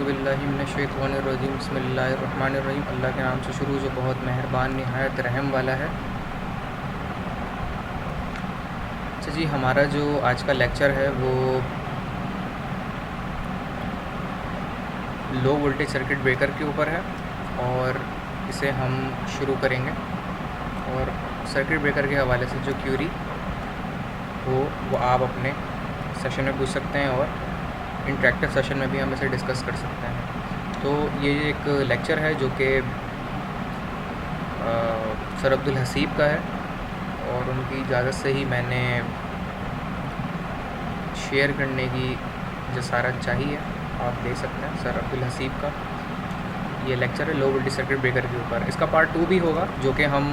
औज़ुबिल्लाहि मिनश्शैतानिर्रजीम बिस्मिल्लाहिर्रहमानिर्रहीम। अल्लाह के नाम से शुरू जो बहुत मेहरबान निहायत रहम वाला है। अच्छा जी, हमारा जो आज का लेक्चर है वो लो वोल्टेज सर्किट ब्रेकर के ऊपर है और इसे हम शुरू करेंगे। और सर्किट ब्रेकर के हवाले से जो क्यूरी हो वो आप अपने सेशन में पूछ सकते हैं और इंटरेक्टिव सेशन में भी हम इसे डिस्कस कर सकते हैं। तो ये एक लेक्चर है जो कि सर अब्दुल हसीब का है और उनकी इजाज़त से ही मैंने शेयर करने की जसारत चाहिए। आप देख सकते हैं सर अब्दुल हसीब का ये लेक्चर है लो वोल्टेज सर्किट ब्रेकर के ऊपर। इसका पार्ट 2 भी होगा जो कि हम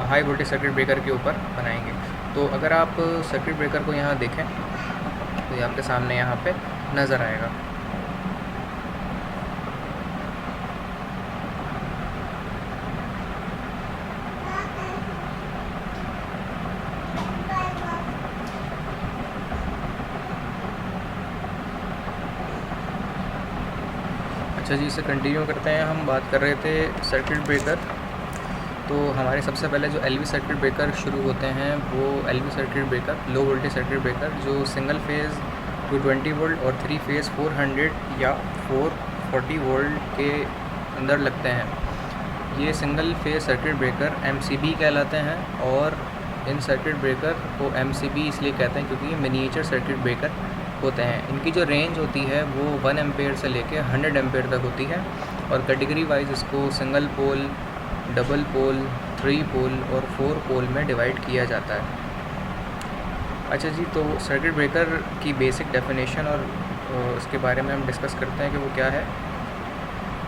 हाई वोल्टेज सर्किट ब्रेकर के ऊपर बनाएंगे। तो अगर आप सर्किट ब्रेकर को यहाँ देखें तो ये आपके सामने यहाँ पे नज़र आएगा। अच्छा जी, इसे कंटिन्यू करते हैं। हम बात कर रहे थे सर्किट ब्रेकर। तो हमारे सबसे पहले जो एलवी सर्किट ब्रेकर शुरू होते हैं वो LV circuit breaker low voltage circuit breaker जो सिंगल फेज़ 220 वोल्ट और 3 फेज़ 400 या 440 वोल्ट के अंदर लगते हैं। ये single phase circuit breaker MCB कहलाते हैं और इन सर्किट ब्रेकर को एमसीबी इसलिए कहते हैं क्योंकि ये मिनिएचर सर्किट ब्रेकर होते हैं। इनकी जो रेंज होती है वो 1 एम्पेयर से लेके 100 एम्पेयर तक होती है और कैटेगरी वाइज इसको सिंगल पोल, डबल पोल, 3 पोल और 4 पोल में डिवाइड किया जाता है। अच्छा जी, तो सर्किट ब्रेकर की बेसिक डेफिनेशन और उसके बारे में हम डिस्कस करते हैं कि वो क्या है।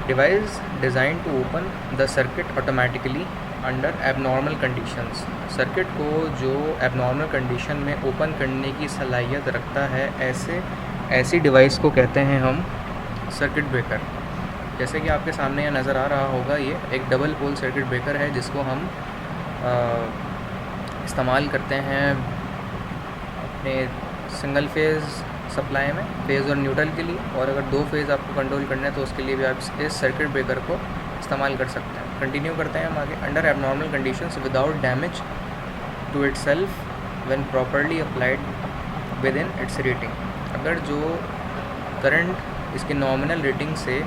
Device design to open the circuit automatically under abnormal conditions. Circuit को जो एबनॉर्मल कंडीशन में ओपन करने की सलाहियत रखता है ऐसी डिवाइस को कहते हैं हम सर्किट ब्रेकर। जैसे कि आपके सामने यहाँ नज़र आ रहा होगा, ये एक डबल पोल सर्किट ब्रेकर है जिसको हम इस्तेमाल करते हैं अपने सिंगल फेज़ सप्लाई में, फेज़ और न्यूट्रल के लिए। और अगर 2 फेज़ आपको कंट्रोल करना है तो उसके लिए भी आप इस सर्किट ब्रेकर को इस्तेमाल कर सकते हैं। कंटिन्यू करते हैं हम आगे। Under abnormal conditions without damage to itself when properly applied within its rating. अगर जो करंट इसकी नॉमिनल रेटिंग से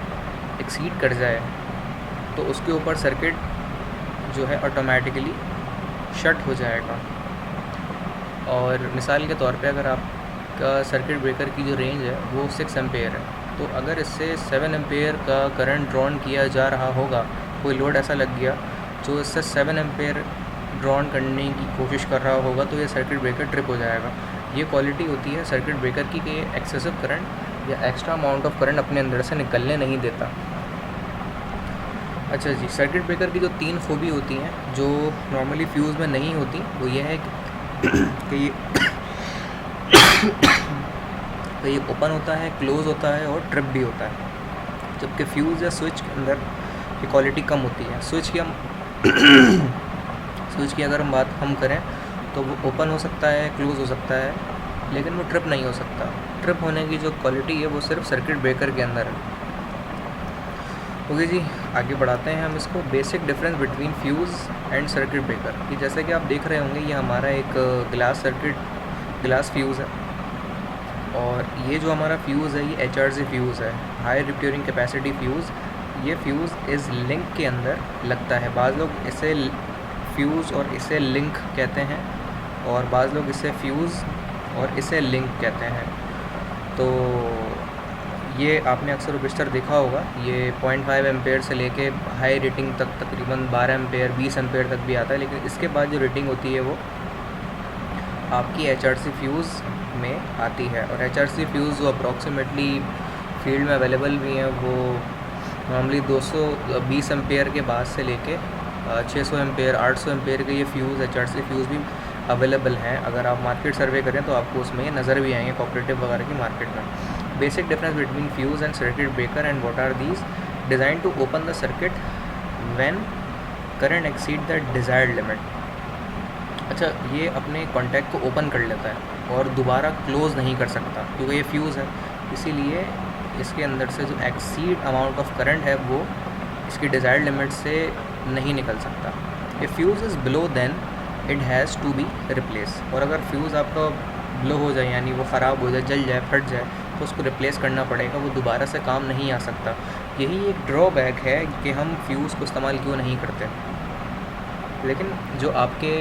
एक्सीड कर जाए तो उसके ऊपर सर्किट जो है ऑटोमेटिकली शट हो जाएगा। और मिसाल के तौर पे अगर आपका सर्किट ब्रेकर की जो रेंज है वो 6 एम्पेयर है, तो अगर इससे 7 एम्पेयर का करंट ड्रॉन किया जा रहा होगा, कोई लोड ऐसा लग गया जो इससे 7 एम्पेयर ड्रॉन करने की कोशिश कर रहा होगा, तो ये सर्किट ब्रेकर ट्रिप हो जाएगा। ये क्वालिटी होती है सर्किट ब्रेकर की कि एक्सेसिव करंट या एक्स्ट्रा अमाउंट ऑफ करंट अपने अंदर से निकलने नहीं देता। अच्छा जी, सर्किट ब्रेकर की जो 3 खूबी होती हैं जो नॉर्मली फ्यूज़ में नहीं होती वो ये है कि ये ओपन होता है, क्लोज़ होता है और ट्रिप भी होता है। जबकि फ्यूज़ या स्विच के अंदर की क्वालिटी कम होती है। स्विच की अगर हम बात करें तो वो ओपन हो सकता है, क्लोज़ हो सकता है, लेकिन वो ट्रिप नहीं हो सकता। ट्रिप होने की जो क्वालिटी है वो सिर्फ सर्किट ब्रेकर के अंदर है। ओके जी, आगे बढ़ाते हैं हम इसको। Basic difference between fuse and circuit breaker कि जैसे कि आप देख रहे होंगे ये हमारा एक ग्लास फ्यूज़ है और ये जो हमारा फ्यूज़ है ये HRC फ्यूज़ है, हाई रिपेयरिंग कैपेसिटी फ्यूज़। ये फ्यूज़ इस लिंक के अंदर लगता है। बाज़ लोग इसे फ्यूज़ और इसे लिंक कहते हैं और बाज़ लोग इसे फ्यूज़ और इसे लिंक कहते हैं। तो ये आपने अक्सर बिस्तर देखा होगा, ये 0.5 एम्पेयर से लेके हाई रेटिंग तक तकरीबन 12 एम्पेयर 20 एम्पेयर तक भी आता है, लेकिन इसके बाद जो रेटिंग होती है वो आपकी HRC फ्यूज़ में आती है। और HRC फ्यूज़ जो अप्रॉक्सीमेटली फील्ड में अवेलेबल भी हैं वो नॉर्मली 220 एम्पेयर के बाद से लेके 600 एम्पेयर 800 एम्पेयर के ये फ्यूज़ HRC फ्यूज़ भी अवेलेबल हैं। अगर आप मार्केट सर्वे करें तो आपको उसमें ये नज़र भी आएंगे कोऑपरेटिव वगैरह की मार्केट में। Basic difference between fuse and circuit breaker and what are these. Design to open the circuit when current exceed the desired limit. अच्छा, ये अपने कॉन्टैक्ट को ओपन कर लेता है और दोबारा क्लोज़ नहीं कर सकता क्योंकि ये फ्यूज़ है, इसीलिए इसके अंदर से जो एक्सीड अमाउंट ऑफ करंट है वो इसकी डिज़ायर्ड लिमिट से नहीं निकल सकता। If fuse is below then it has to be replace. और अगर फ्यूज़ आपका ब्लो हो जाए यानी वो ख़राब हो जाए, जल जाए, फट जाए, तो उसको रिप्लेस करना पड़ेगा, वो दोबारा से काम नहीं आ सकता। यही एक ड्रॉबैक है कि हम फ्यूज़ को इस्तेमाल क्यों नहीं करते। लेकिन जो आपके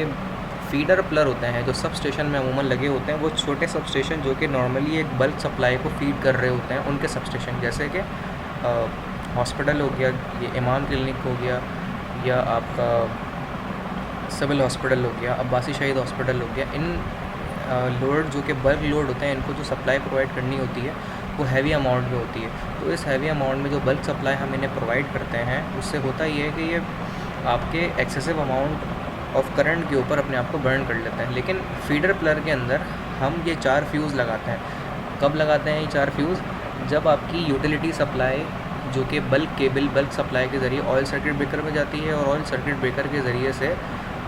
फीडर प्लर होते हैं, जो सब स्टेशन में अमूमन लगे होते हैं, वो छोटे सब स्टेशन जो कि नॉर्मली एक बल्क सप्लाई को फीड कर रहे होते हैं, उनके सब स्टेशन जैसे कि हॉस्पिटल हो गया, ये इमाम क्लिनिक हो गया, या आपका सिविल हॉस्पिटल हो गया, अब्बासी शहीद हॉस्पिटल हो गया, इन लोड जो कि बल्क लोड होते हैं, इनको जो सप्लाई प्रोवाइड करनी होती है वो हैवी अमाउंट में होती है। तो इस हैवी अमाउंट में जो बल्क सप्लाई हम इन्हें प्रोवाइड करते हैं, उससे होता ये है कि ये आपके एक्सेसिव अमाउंट ऑफ करंट के ऊपर अपने आप को बर्न कर लेते हैं। लेकिन फीडर प्लर के अंदर हम ये 4 फ्यूज़ लगाते हैं। कब लगाते हैं ये 4 फ्यूज़? जब आपकी यूटिलिटी सप्लाई जो कि बल्क केबल, बल्क सप्लाई के ज़रिए ऑयल सर्किट ब्रेकर में जाती है, और ऑयल सर्किट ब्रेकर के ज़रिए से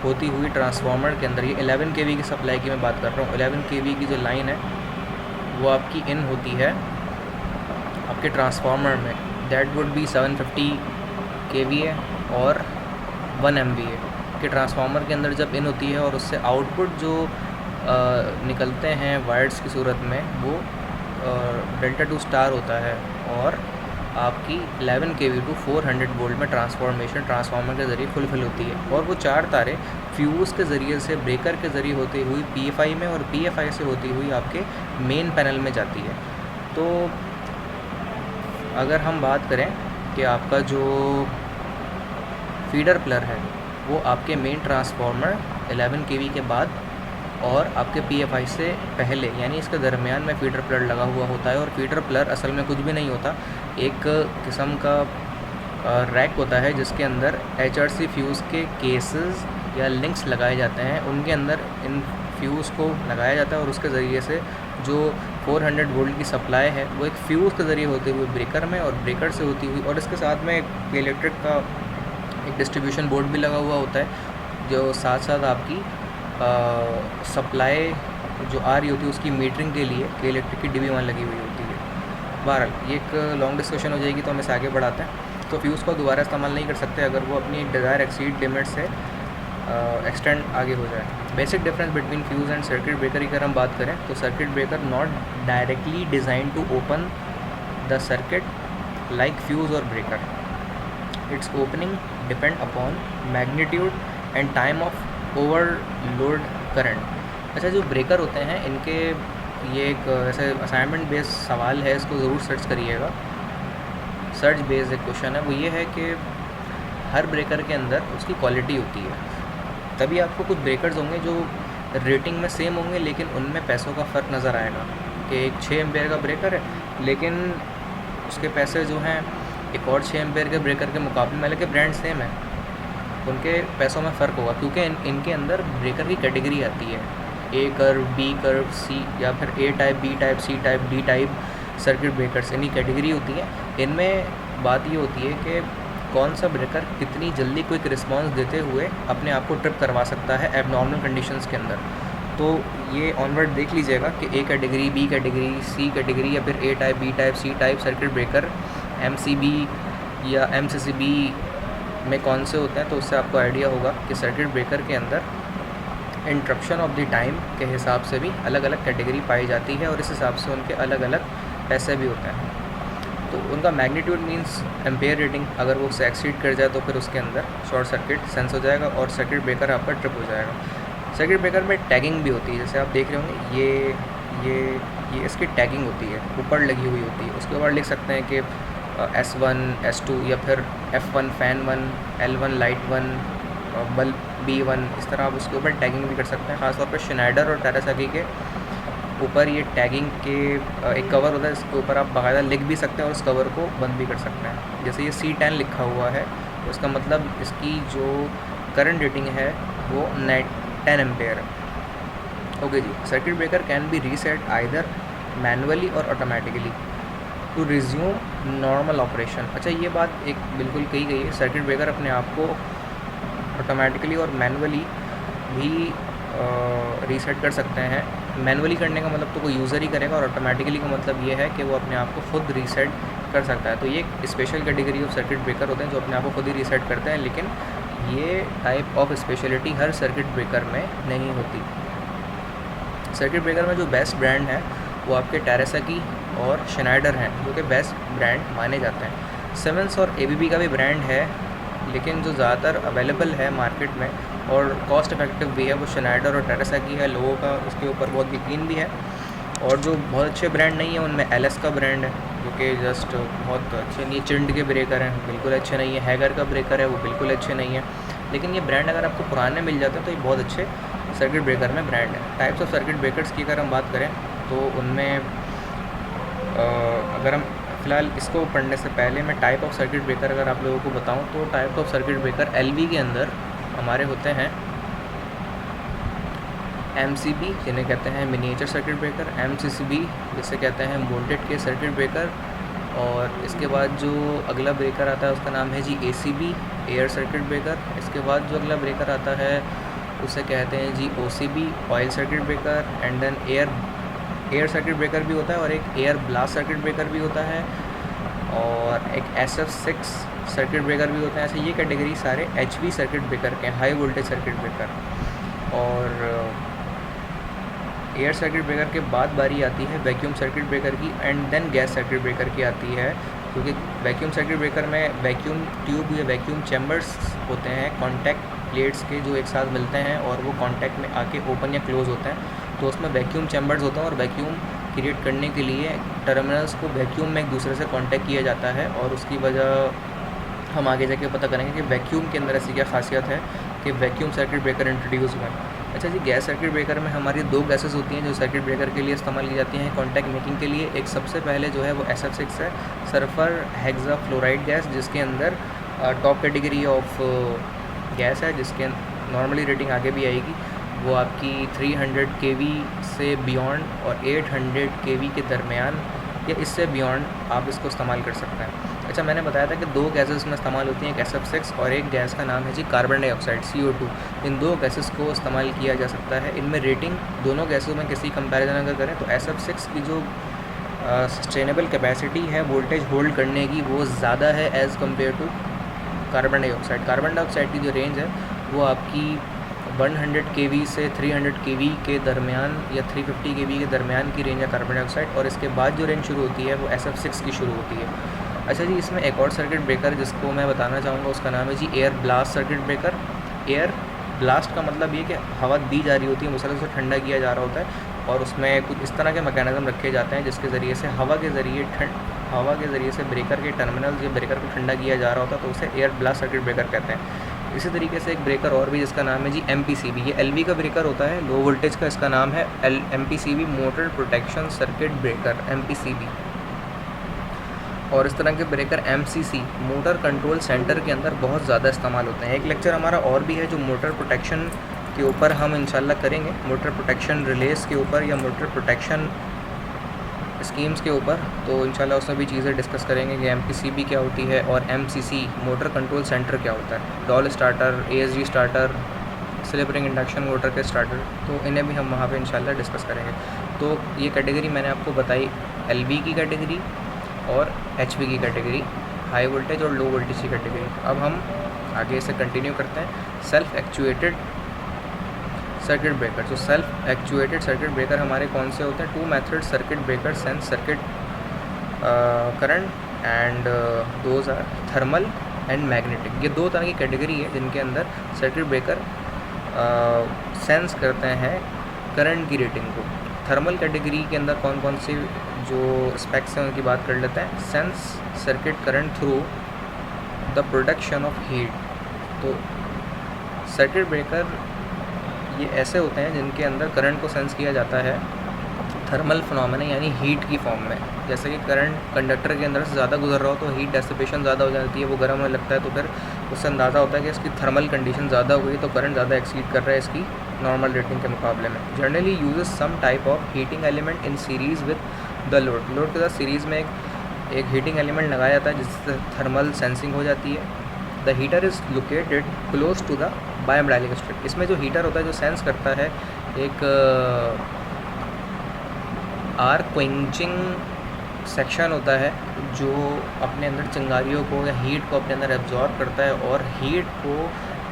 होती हुई ट्रांसफार्मर के अंदर, ये 11 kV की सप्लाई की मैं बात कर रहा हूँ। 11 kV की जो लाइन है वो आपकी इन होती है आपके ट्रांसफार्मर में, दैट वुड बी 750 kVA और 1 MVA के ट्रांसफार्मर के अंदर जब इन होती है, और उससे आउटपुट जो निकलते हैं वायर्स की सूरत में, वो डेल्टा टू स्टार होता है, और आपकी 11 kV टू 400 वोल्ट में ट्रांसफार्मर के ज़रिए फुलफिल होती है। और वो 4 तारे फ्यूज़ के ज़रिए से ब्रेकर के ज़रिए होती हुई PFI में, और PFI से होती हुई आपके मेन पैनल में जाती है। तो अगर हम बात करें कि आपका जो फीडर प्लर है वो आपके मेन ट्रांसफार्मर 11 kV के बाद और आपके PFI से पहले, यानी इसके दरमियान में फीडर प्लर लगा हुआ होता है। और फीडर प्लर असल में कुछ भी नहीं होता, एक किस्म का रैक होता है जिसके अंदर HRC फ्यूज़ के केसेस या लिंक्स लगाए जाते हैं, उनके अंदर इन फ्यूज़ को लगाया जाता है, और उसके ज़रिए से जो 400 वोल्ट की सप्लाई है वो एक फ्यूज़ के ज़रिए होते हुए ब्रेकर में, और ब्रेकर से होती हुई, और इसके साथ में एक इलेक्ट्रिक का एक डिस्ट्रीब्यूशन बोर्ड भी लगा हुआ होता है, जो साथ साथ आपकी सप्लाई जो आ रही होती है उसकी मीटरिंग के लिए कि इलेक्ट्रिक की डिबी वहाँ लगी हुई होती है। बहरहाल ये एक लॉन्ग डिस्कशन हो जाएगी, तो हम इसे आगे बढ़ाते हैं। तो फ्यूज़ को दोबारा इस्तेमाल नहीं कर सकते अगर वो अपनी डिज़ायर एक्सीड लिमिट से एक्सटेंड आगे हो जाए। Basic difference between fuse and circuit breaker की अगर हम बात करें, तो circuit breaker not directly design to open the circuit like fuse और breaker. It's opening depend upon magnitude and time of overload current. अच्छा, जो ब्रेकर होते हैं इनके ये एक ऐसे असाइनमेंट बेस्ड सवाल है, इसको ज़रूर सर्च करिएगा। सर्च बेस्ड एक क्वेश्चन है, वो ये है कि हर ब्रेकर के अंदर उसकी क्वालिटी होती है। तभी आपको कुछ ब्रेकर्स होंगे जो रेटिंग में सेम होंगे, लेकिन उनमें पैसों का फ़र्क नज़र आएगा कि एक 6 एम्पेयर का ब्रेकर है, लेकिन उसके पैसे जो हैं एक और 6 एम्पेयर के ब्रेकर के मुकाबले में, हालांकि ब्रांड सेम है, उनके पैसों में फ़र्क होगा, क्योंकि इनके अंदर ब्रेकर की कैटेगरी आती है, A curve, B curve, C, या फिर A type, B type, C type, D type circuit breakers, इनकी कैटेगरी होती है। इनमें बात ये होती है कि कौन सा ब्रेकर कितनी जल्दी क्विक रिस्पांस देते हुए अपने आप को ट्रिप करवा सकता है एबनॉर्मल कंडीशंस के अंदर। तो ये ऑनवर्ड देख लीजिएगा कि A category, B category, C category, या फिर A type, B type, C type circuit breaker MCB या MCCB में कौन से होते हैं, तो उससे आपको आइडिया होगा कि सर्किट ब्रेकर के अंदर इंटरप्शन ऑफ द टाइम के हिसाब से भी अलग अलग कैटेगरी पाई जाती है, और इस हिसाब से उनके अलग अलग पैसे भी होते हैं। तो उनका मैग्नीट्यूड मींस एम्पेयर रेटिंग, अगर वो उससे एक्सीड कर जाए तो फिर उसके अंदर शॉर्ट सर्किट सेंस हो जाएगा और सर्किट ब्रेकर आपका ट्रिप हो जाएगा। सर्किट ब्रेकर में टैगिंग भी होती है, जैसे आप देख रहे होंगे ये इसकी टैगिंग होती है, ऊपर लगी हुई होती है। उसके बाद लिख सकते हैं कि S1, S2, या फिर F1 fan 1, L1 light 1, bulb B1, इस तरह आप उसके ऊपर टैगिंग भी कर सकते हैं। ख़ासतौर पर शनाइडर और टेरासाकी के ऊपर ये टैगिंग के एक कवर होता है, इसके ऊपर आप बाकायदा लिख भी सकते हैं और उस कवर को बंद भी कर सकते हैं। जैसे ये C10 लिखा हुआ है, तो इसका मतलब इसकी जो करंट रेटिंग है वो 10 एम्पेयर है। ओके जी, circuit breaker can be reset either manually और automatically to resume normal operation. अच्छा, ये बात एक बिल्कुल कही गई है, सर्किट ब्रेकर अपने आप को ऑटोमेटिकली और मैनुअली भी रीसेट कर सकते हैं मैनुअली करने का मतलब तो कोई यूज़र ही करेगा, और ऑटोमेटिकली का मतलब ये है कि वो अपने आप को खुद रीसेट कर सकता है। तो ये एक special category of circuit breaker होते हैं जो अपने आप को खुद ही रीसेट करते हैं, लेकिन ये type of speciality her circuit breaker में नहीं होती। सर्किट ब्रेकर में जो बेस्ट ब्रांड है वो आपके टेरेसा और श्नाइडर हैं, जो कि बेस्ट ब्रांड माने जाते हैं। सिमेंस और ABB का भी ब्रांड है, लेकिन जो ज़्यादातर अवेलेबल है मार्केट में और कॉस्ट इफेक्टिव भी है वो श्नाइडर और टेरेसा की है। लोगों का उसके ऊपर बहुत यकीन भी है। और जो बहुत अच्छे ब्रांड नहीं है उनमें LS का ब्रांड है, जो कि जस्ट बहुत अच्छे नहीं। चिंड के ब्रेकर हैं, बिल्कुल अच्छे नहीं है। हैगर का ब्रेकर है, वो बिल्कुल अच्छे नहीं है। लेकिन ये ब्रांड अगर आपको पुराने मिल जाते हैं तो ये बहुत अच्छे सर्किट ब्रेकर में ब्रांड है। टाइप्स ऑफ सर्किट ब्रेकर्स की अगर हम बात करें तो उनमें अगर हम फ़िलहाल इसको पढ़ने से पहले मैं टाइप ऑफ सर्किट ब्रेकर अगर आप लोगों को बताऊं तो type of circuit breaker LV के अंदर हमारे होते हैं MCB, जिन्हें कहते हैं मिनिएचर सर्किट ब्रेकर, MCCB जिसे कहते हैं मोल्टेड के सर्किट ब्रेकर, और इसके बाद जो अगला ब्रेकर आता है उसका नाम है जी ACB, एयर सर्किट ब्रेकर। इसके बाद जो अगला ब्रेकर आता है उसे कहते हैं जी OCB, oil circuit breaker. And then air circuit breaker भी होता है, और एक एयर ब्लास्ट सर्किट ब्रेकर भी होता है, और एक SF6 सर्किट ब्रेकर भी होता है। ऐसे ये कैटेगरी सारे HV सर्किट ब्रेकर के हाई वोल्टेज सर्किट ब्रेकर। और एयर सर्किट ब्रेकर के बाद बारी आती है वैक्यूम सर्किट ब्रेकर की, and then gas circuit breaker की आती है, क्योंकि वैक्यूम सर्किट ब्रेकर में वैक्यूम ट्यूब या वैक्यूम चैम्बर्स होते हैं कॉन्टैक्ट प्लेट्स के, जो एक साथ मिलते हैं और वो कॉन्टैक्ट में आके ओपन या क्लोज़ होते हैं। तो उसमें वैक्यूम चैम्बर्स होते हैं, और वैक्यूम क्रिएट करने के लिए टर्मिनल्स को वैक्यूम में एक दूसरे से कॉन्टैक्ट किया जाता है, और उसकी वजह हम आगे जाके पता करेंगे कि वैक्यूम के अंदर ऐसी क्या खासियत है कि वैक्यूम सर्किट ब्रेकर इंट्रोड्यूस हुआ है। अच्छा जी, गैस सर्किट ब्रेकर में हमारी दो गैसेस होती हैं जो सर्किट ब्रेकर के लिए इस्तेमाल की जाती हैं कॉन्टैक्ट मेकिंग के लिए। एक सबसे पहले जो है वो SF6 है, सल्फर हेक्साफ्लोराइड गैस, जिसके अंदर टॉप कैटेगरी ऑफ गैस है, जिसके नॉर्मली रेटिंग आगे भी आएगी। वो आपकी 300 kV से बियॉन्ड और 800 kV के दरमियान या इससे बियॉन्ड आप इसको इस्तेमाल कर सकते हैं। अच्छा, मैंने बताया था कि दो गैसेस में इस्तेमाल होती हैं, एक SF6 और एक गैस का नाम है जी कार्बन डाइऑक्साइड CO2। इन दो गैसेस को इस्तेमाल किया जा सकता है। इनमें रेटिंग दोनों गैसों में किसी कंपैरिजन अगर करें तो SF6 की जो सस्टेनेबल कैपेसिटी है वोल्टेज होल्ड करने की वो ज़्यादा है as compare to carbon dioxide. Carbon dioxide की जो रेंज है वो आपकी 100 kV से 300 kV के दरमियान या 350 kV के दरमियान की रेंज है कार्बन डाइऑक्साइड, और इसके बाद जो रेंज शुरू होती है वो SF6 की शुरू होती है। अच्छा जी, इसमें एक और सर्किट ब्रेकर जिसको मैं बताना चाहूँगा उसका नाम है जी air blast circuit breaker. Air blast का मतलब ये कि हवा दी जा रही होती है, मुसलसल से ठंडा किया जा रहा होता है, और उसमें कुछ इस तरह के मैकेनिज़्म रखे जाते हैं जिसके ज़रिए से हवा के ज़रिए से ब्रेकर के टर्मिनल्स या ब्रेकर को ठंडा किया जा रहा होता है, तो उसे एयर ब्लास्ट सर्किट ब्रेकर कहते हैं। इसी तरीके से एक ब्रेकर और भी जिसका नाम है जी MPCB, ये LV का ब्रेकर होता है, लो वोल्टेज का, इसका नाम है MPCB motor protection circuit breaker MPCB। और इस तरह के breaker MCC motor control centre के अंदर बहुत ज़्यादा इस्तेमाल होते हैं। एक लेक्चर हमारा और भी है जो मोटर प्रोटेक्शन के ऊपर हम इंशाल्लाह करेंगे, मोटर प्रोटेक्शन रिलेस के ऊपर या मोटर प्रोटेक्शन स्कीम्स के ऊपर, तो इंशाल्लाह उसमें भी चीज़ें डिस्कस करेंगे कि MPCB क्या होती है और MCC मोटर कंट्रोल सेंटर क्या होता है। Doll starter, ASG starter, slip ring induction motor के स्टार्टर, तो इन्हें भी हम वहाँ पे इंशाल्लाह डिस्कस करेंगे। तो ये कैटेगरी मैंने आपको बताई LV की कैटेगरी और HV की कैटेगरी, हाई वोल्टेज और लो वोल्टेज की कैटेगरी। अब हम आगे से कंटिन्यू करते हैं। सेल्फ एक्चुएटेड सर्किट ब्रेकर, जो सेल्फ एक्चुएटेड सर्किट ब्रेकर हमारे कौन से होते हैं? Two method circuit breaker sense circuit current and those are thermal and magnetic. ये दो तरह की कैटेगरी है जिनके अंदर सर्किट ब्रेकर सेंस करते हैं करंट की रेटिंग को। थर्मल कैटेगरी के अंदर कौन कौन से जो स्पेक्स हैं उनकी बात कर लेते हैं। Sense circuit current through the production of heat. तो सर्किट ब्रेकर ये ऐसे होते हैं जिनके अंदर करंट को सेंस किया जाता है थर्मल फिनोमेना यानी हीट की फॉर्म में। जैसे कि करंट कंडक्टर के अंदर से ज़्यादा गुजर रहा हो तो हीट डेसिपेशन ज़्यादा हो जाती है, वो गर्म होने लगता है, तो फिर उससे अंदाज़ा होता है कि इसकी थर्मल कंडीशन ज़्यादा हो गई, तो करंट ज़्यादा एक्सीड कर रहा है इसकी नॉर्मल रेटिंग के मुकाबले में। Generally uses some type of heating element in series with the load. Load के साथ सीरीज़ में एक हीटिंग एलिमेंट लगाया जाता है जिससे थर्मल सेंसिंग हो जाती है। The heater is located close to the bimetallic strip. इसमें जो हीटर होता है जो सेंस करता है एक आर क्वेंचिंग सेक्शन होता है जो अपने अंदर चिंगारियों को या हीट को अपने अंदर एब्जॉर्ब करता है और हीट को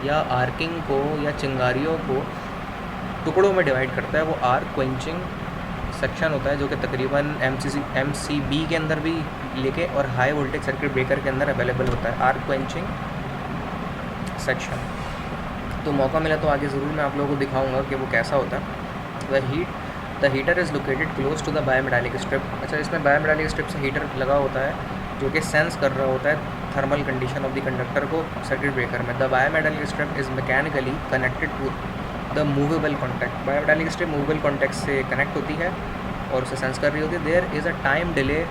या आर्किंग को या चिंगारियों को टुकड़ों में डिवाइड करता है। वो आर क्वेंचिंग सेक्शन होता है जो कि तकरीबन MCB के अंदर भी लेके और हाई वोल्टेज सर्किट ब्रेकर के अंदर अवेलेबल होता है आर क्वेंचिंग सेक्शन। तो मौका मिला तो आगे ज़रूर मैं आप लोगों को दिखाऊंगा कि वो कैसा होता है। The heater is located close to the bimetallic strip. अच्छा, इसमें बायोमेटालिक स्ट्रिप से हीटर लगा होता है जो कि सेंस कर रहा होता है thermal condition of the conductor को सर्किट ब्रेकर में। The bimetallic strip is mechanically connected to the movable contact. Bimetallic strip movable contact से कनेक्ट होती है और उसे सेंस कर रही होती है। There is a time delay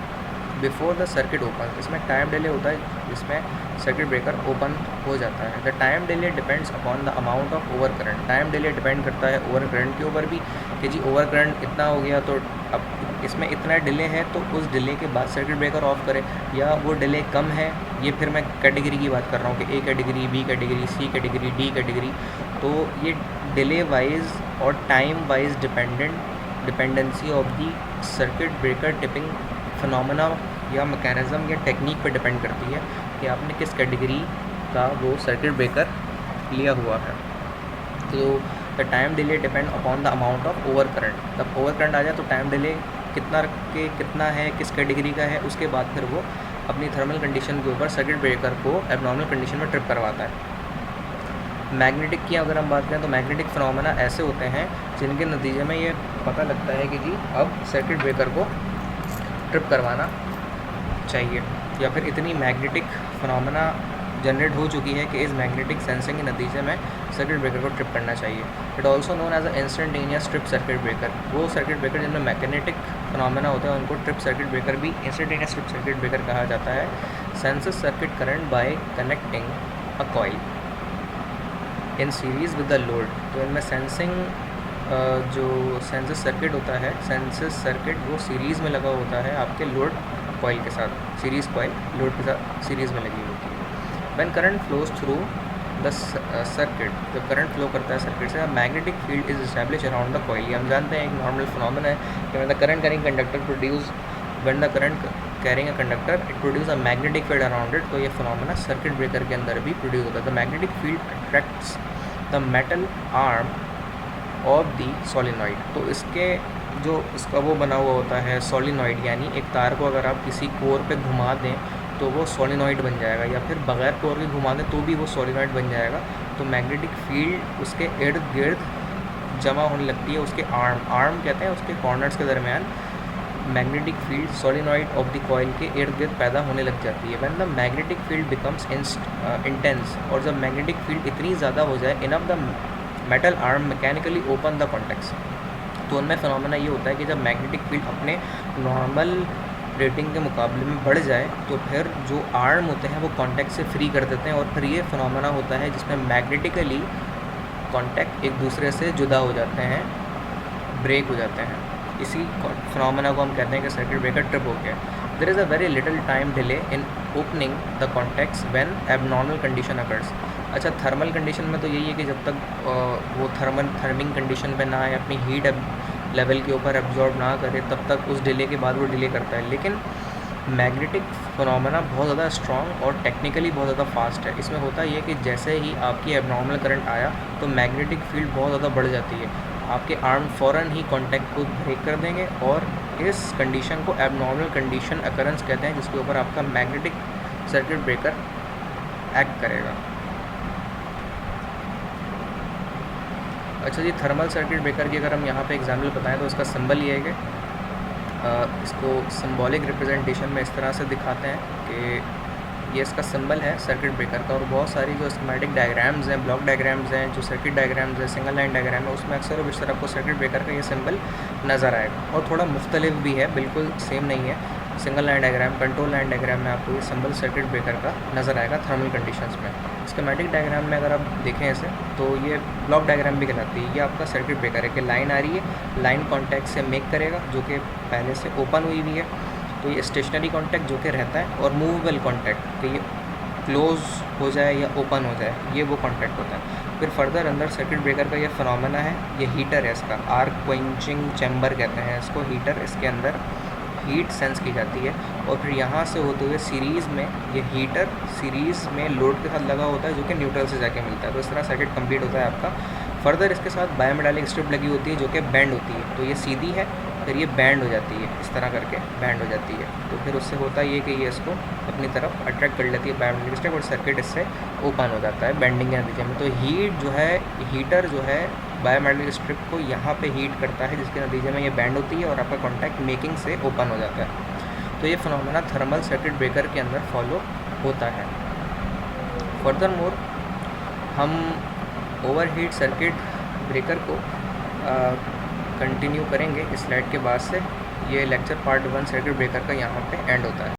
before the circuit open. इसमें टाइम डिले होता है जिसमें सर्किट ब्रेकर ओपन हो जाता है। The time delay depends upon the amount of over current. Time delay depend करता है ओवर करंट के ऊपर भी कि जी ओवर करंट इतना हो गया तो अब इसमें इतना डिले है तो उस डिले के बाद सर्किट ब्रेकर ऑफ करे, या वो डिले कम है। ये फिर मैं कैटेगरी की बात कर रहा हूँ कि A category, B category, C category, D category. तो ये डिले वाइज और time wise dependency of the circuit breaker tipping phenomena या मैकेनिज़्म या टेक्निक पर डिपेंड करती है कि आपने किस कैटेगरी का वो सर्किट ब्रेकर लिया हुआ है। तो the time delay depend upon the amount of over current. जब ओवर करंट आ जाए तो टाइम डिले कितना है, किस कैटेगरी का है, उसके बाद फिर वो अपनी थर्मल कंडीशन के ऊपर सर्किट ब्रेकर को एबनॉर्मल कंडीशन में ट्रिप करवाता है। मैग्नेटिक की अगर हम बात करें तो मैग्नेटिक फिनोमेना ऐसे होते हैं जिनके नतीजे में ये पता लगता है कि जी अब सर्किट ब्रेकर को ट्रिप करवाना चाहिए, या फिर इतनी मैग्नेटिक फिनोमेना जनरेट हो चुकी है कि इस मैग्नेटिक सेंसिंग के नतीजे में सर्किट ब्रेकर को ट्रिप करना चाहिए। It also known as a instantaneous trip circuit breaker. वो सर्किट ब्रेकर जिनमें मैग्नेटिक फिनोमेना होता है उनको ट्रिप सर्किट ब्रेकर भी इंस्टेंटेनियस ट्रिप सर्किट ब्रेकर कहा जाता है। Senses circuit current by connecting a coil in series with the load. तो इनमें सेंसिंग जो सेंसेस सर्किट होता है, सेंसेस सर्किट वो सीरीज़ में लगा होता है आपके लोड कॉइल के साथ। सीरीज़ कॉइल लोड के साथ सीरीज़ में लगी होती है। When current flows through the circuit, जब करंट फ्लो करता है सर्किट से, magnetic field is establish around the coil. ये हम जानते हैं एक नॉर्मल फिनोमेना है कि when the current carrying conductor produce when the current carrying a conductor it produce a magnetic field around it. तो ये फिनोमेना सर्किट ब्रेकर के अंदर भी प्रोड्यूस होता है। The magnetic field attracts the metal arm of the solenoid. तो इसका वो बना हुआ होता है सोलिनॉइड, यानी एक तार को अगर आप किसी कोर पे घुमा दें तो वो सोलिनॉइड बन जाएगा, या फिर बगैर कोर के घुमा दें तो भी वो सोलिनॉइड बन जाएगा। तो मैग्नेटिक फील्ड उसके इर्द गिर्द जमा होने लगती है, उसके आर्म कहते हैं उसके कॉर्नर्स के दरमियान magnetic field solenoid of the coil के इर्द गिर्द पैदा होने लग जाती है। When the magnetic field becomes intense, और जब मैग्नेटिक फील्ड इतनी ज़्यादा हो जाए, enough the metal arm mechanically open the contacts. तो उनमें फिनोमेना ये होता है कि जब मैग्नेटिक फील्ड अपने नॉर्मल रेटिंग के मुकाबले में बढ़ जाए तो फिर जो आर्म होते हैं वो कॉन्टैक्ट से फ्री कर देते हैं, और फिर ये फिनोमेना होता है जिसमें मैग्नेटिकली कॉन्टैक्ट एक दूसरे से जुदा हो जाते हैं, ब्रेक हो जाते हैं। इसी फिनोमेना को हम कहते हैं कि सर्किट ब्रेकर ट्रिप हो गया। There is a very little time delay in opening the contacts when abnormal condition occurs. अच्छा, थर्मल कंडीशन में तो यही है कि जब तक वो थर्मिंग कंडीशन पे ना आए, अपनी हीट लेवल के ऊपर एब्जॉर्ब ना करे, तब तक उस डिले के बाद वो डिले करता है। लेकिन मैग्नेटिक फिनोमेना बहुत ज़्यादा स्ट्रॉन्ग और टेक्निकली बहुत ज़्यादा फास्ट है। इसमें होता ये कि जैसे ही आपकी एबनॉर्मल करंट आया तो मैग्नेटिक फील्ड बहुत ज़्यादा बढ़ जाती है, आपके आर्म फ़ौरन ही कॉन्टैक्ट को ब्रेक कर देंगे, और इस कंडीशन को एबनॉर्मल कंडीशन अकरेंस कहते हैं, जिसके ऊपर आपका मैग्नेटिक सर्किट ब्रेकर एक्ट करेगा। अच्छा जी, थर्मल सर्किट ब्रेकर की अगर हम यहाँ पे एग्जाम्पल बताएं तो इसका सिंबल ये है कि इसको सिंबॉलिक रिप्रेजेंटेशन में इस तरह से दिखाते हैं कि ये इसका सिंबल है सर्किट ब्रेकर का। और बहुत सारी जो स्कीमेटिक डायग्राम्स हैं, ब्लॉक डायग्राम्स हैं, जो सर्किट डायग्राम्स हैं, सिंगल लाइन डायग्राम है, उसमें अक्सर इस तरह आपको सर्किट ब्रेकर का ये सिंबल नज़र आएगा। और थोड़ा मुख्तलिफ भी है, बिल्कुल सेम नहीं है। Single line diagram, control line diagram में आपको ये सिंबल सर्किट ब्रेकर का नज़र आएगा थर्मल कंडीशंस में। स्कीमेटिक डायग्राम में अगर आप देखें इसे तो ये ब्लॉक डायग्राम भी कहलाती है। ये आपका सर्किट ब्रेकर है कि लाइन आ रही है, लाइन कॉन्टैक्ट से मेक करेगा जो कि पहले से ओपन हुई हुई है, तो ये स्टेशनरी कॉन्टैक्ट जो कि रहता है, और मूवेबल कॉन्टैक्ट कि ये क्लोज हो जाए या ओपन हो जाए, ये वो कॉन्टैक्ट होता है। फिर फर्दर अंदर सर्किट ब्रेकर का ये फिनोमेना है, ये हीटर है इसका, आर्क क्वेंचिंग चैम्बर कहते हैं इसको, हीटर, इसके अंदर हीट सेंस की जाती है और फिर यहाँ से होते हुए सीरीज़ में ये हीटर सीरीज़ में लोड के साथ लगा होता है जो कि न्यूट्रल से जाके मिलता है। तो इस तरह सर्किट कंप्लीट होता है आपका। फर्दर इसके साथ बायोमेटालिक स्ट्रिप लगी होती है जो कि बैंड होती है, तो ये सीधी है, फिर ये बैंड हो जाती है, इस तरह करके बैंड हो जाती है। तो फिर उससे होता ये कि ये इसको अपनी तरफ अट्रैक्ट कर लेती है बायोमेटालिक स्ट्रिप और सर्किट इससे ओपन हो जाता है बेंडिंग के नतीजे में। तो हीट जो है, हीटर जो है बायोमेटालिक स्ट्रिप को यहाँ पे हीट करता है जिसके नतीजे में ये बैंड होती है और आपका कॉन्टैक्ट मेकिंग से ओपन हो जाता है। तो ये फिनोमेना थर्मल सर्किट ब्रेकर के अंदर फॉलो होता है। फर्दर मोर हम ओवरहीट सर्किट ब्रेकर को कंटिन्यू करेंगे इस स्लाइड के बाद से। ये लेक्चर पार्ट 1 सर्किट ब्रेकर का यहाँ पे एंड होता है।